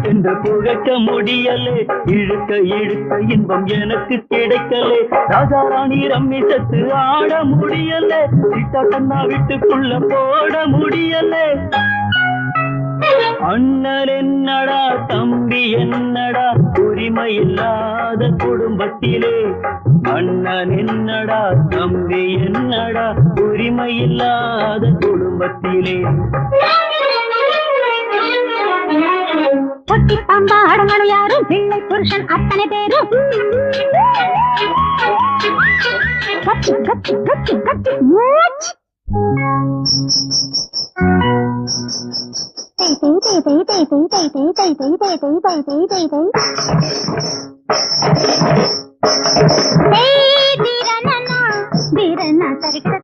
என்று புழக்க முடியலே, இழுக்க இழுக்க இன்பம் எனக்கு கிடைக்கலே. ராஜா ராணி ரம்மி சத்து ஆட முடியலே, சிட்டாட்டன்னா வீட்டுக்குள்ள போட முடியலே. அண்ணன் என்னடா தம்பி என்னடா உரிமை இல்லாத குடும்பத்திலே. அண்ணன் என்னடா தம்பி என்னடா உரிமை இல்லாத குடும்பத்திலே. பொட்டி பாம்பா அடங்கணும் யாரும், பிள்ளை புருஷன் அத்தனை பேரும். கத்தி கத்தி கத்தி கத்தி மூச்சு. தீரனா தீரனா தரிக்க